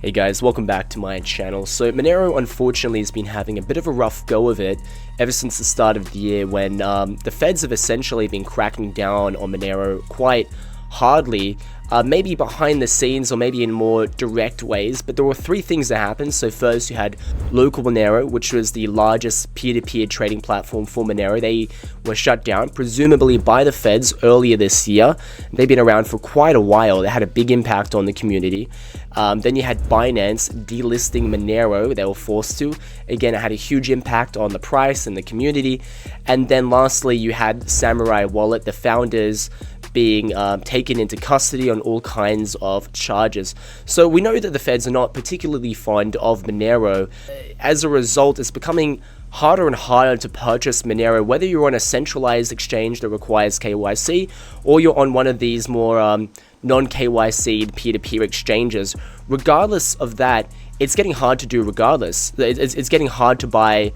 Hey guys, welcome back to my channel. So Monero unfortunately has been having a bit of a rough go of it ever since the start of the year when the feds have essentially been cracking down on Monero quite hardly, maybe behind the scenes or maybe in more direct ways, but there were three things that happened. So first you had local Monero, which was the largest peer-to-peer trading platform for Monero. They were shut down, presumably by the feds earlier this year. They've been around for quite a while. They had a big impact on the community. Then you had Binance delisting Monero. They were forced to. Again, it had a huge impact on the price and the community. And then lastly, you had Samurai Wallet, the founders being taken into custody on all kinds of charges. So we know that the feds are not particularly fond of Monero. As a result, it's becoming harder and harder to purchase Monero, whether you're on a centralized exchange that requires KYC or you're on one of these more non-KYC peer-to-peer exchanges. Regardless of that, it's getting hard to do regardless. It's getting hard to buy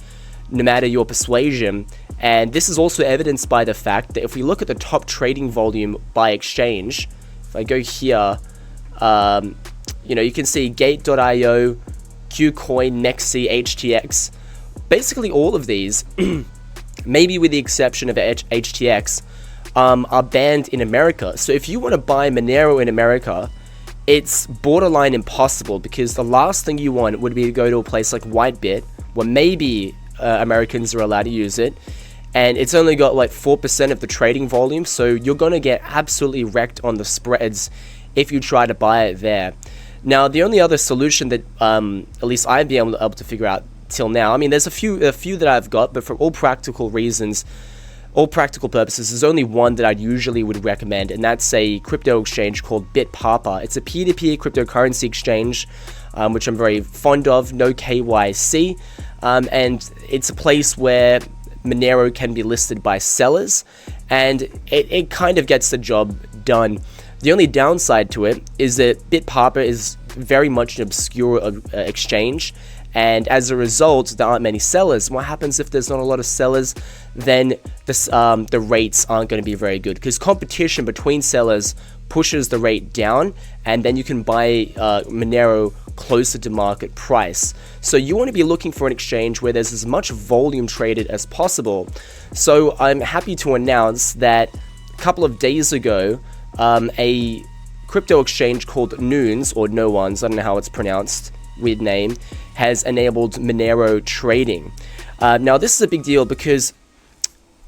no matter your persuasion. And this is also evidenced by the fact that if we look at the top trading volume by exchange, if I go here, you can see Gate.io, KuCoin, Mexi, HTX. Basically all of these, maybe with the exception of HTX, are banned in America. So if you want to buy Monero in America, it's borderline impossible, because the last thing you want would be to go to a place like Whitebit, where maybe Americans are allowed to use it, and it's only got like 4% of the trading volume, so you're going to get absolutely wrecked on the spreads if you try to buy it there. Now, the only other solution that at least I've been able to figure out till now, I mean, there's a few that I've got, but for all practical reasons, all practical purposes, there's only one that I usually would recommend, and that's a crypto exchange called Bitpapa. It's a peer-to-peer cryptocurrency exchange, which I'm very fond of, no KYC, and it's a place where Monero can be listed by sellers, and it kind of gets the job done. The only downside to it is that Bitpapa is very much an obscure exchange, and as a result, there aren't many sellers. What happens if there's not a lot of sellers? Then the rates aren't going to be very good, because competition between sellers pushes the rate down, and then you can buy Monero closer to market price. So you want to be looking for an exchange where there's as much volume traded as possible. So I'm happy to announce that a couple of days ago, a crypto exchange called Noons, or No Ones, I don't know how it's pronounced, weird name, has enabled Monero trading. Now this is a big deal because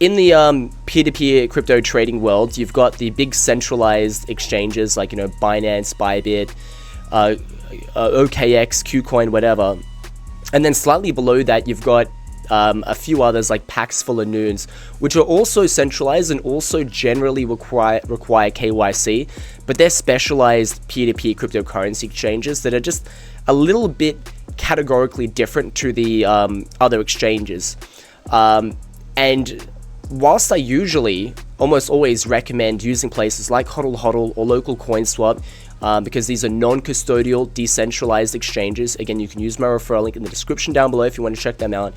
in the peer-to-peer crypto trading world, you've got the big centralized exchanges like Binance, Bybit, OKX, KuCoin, whatever, and then slightly below that you've got a few others like Paxful and Noons, which are also centralized and also generally require KYC, but they're specialized peer-to-peer cryptocurrency exchanges that are just a little bit categorically different to the other exchanges. And whilst I usually almost always recommend using places like HODL HODL or local CoinSwap, because these are non-custodial, decentralized exchanges. Again, you can use my referral link in the description down below if you want to check them out.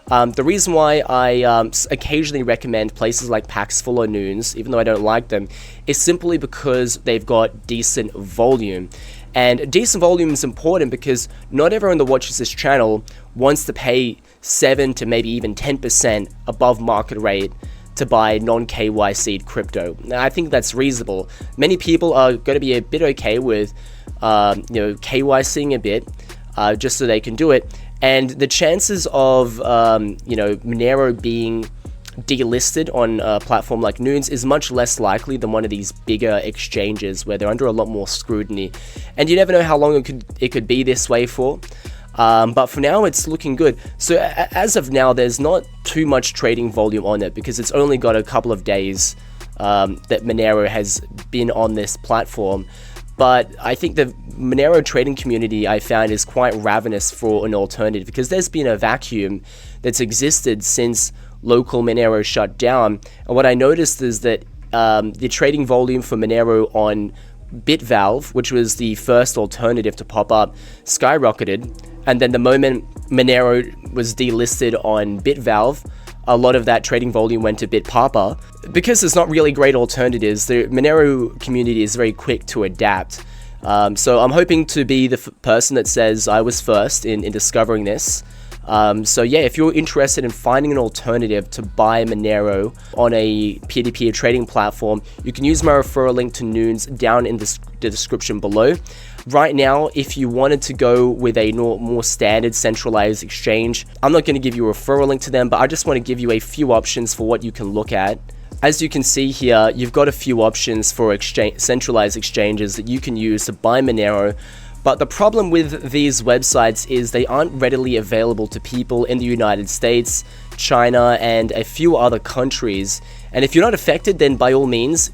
The reason why I occasionally recommend places like Paxful or Noons, even though I don't like them, is simply because they've got decent volume. And decent volume is important because not everyone that watches this channel wants to pay 7 to maybe even 10% above market rate to buy non-KYC'd crypto. Now, I think that's reasonable. Many people are going to be a bit okay with KYCing a bit, just so they can do it. And the chances of Monero being delisted on a platform like Noons is much less likely than one of these bigger exchanges where they're under a lot more scrutiny. And you never know how long it could be this way for. But for now, it's looking good. So as of now, there's not too much trading volume on it because it's only got a couple of days that Monero has been on this platform. But I think the Monero trading community, I found, is quite ravenous for an alternative, because there's been a vacuum that's existed since local Monero shut down. And what I noticed is that the trading volume for Monero on BitValve, which was the first alternative to pop up, skyrocketed. And then the moment Monero was delisted on BitValve, a lot of that trading volume went to Bitpapa. Because there's not really great alternatives, the Monero community is very quick to adapt. So I'm hoping to be the person that says I was first in discovering this. So yeah, if you're interested in finding an alternative to buy Monero on a peer-to-peer trading platform, you can use my referral link to Noons down in the description below. Right now, if you wanted to go with a more standard centralized exchange, I'm not going to give you a referral link to them, but I just want to give you a few options for what you can look at. As you can see here, you've got a few options for centralized exchanges that you can use to buy Monero. But the problem with these websites is they aren't readily available to people in the United States, China, and a few other countries. And if you're not affected, then by all means,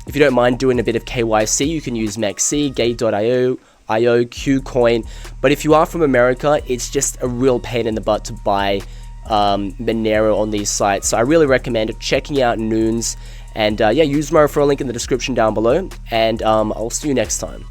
if you don't mind doing a bit of KYC, you can use MEXC, Gate.io, KuCoin. But if you are from America, it's just a real pain in the butt to buy Monero on these sites. So I really recommend checking out Noons. And yeah, use my referral link in the description down below. And I'll see you next time.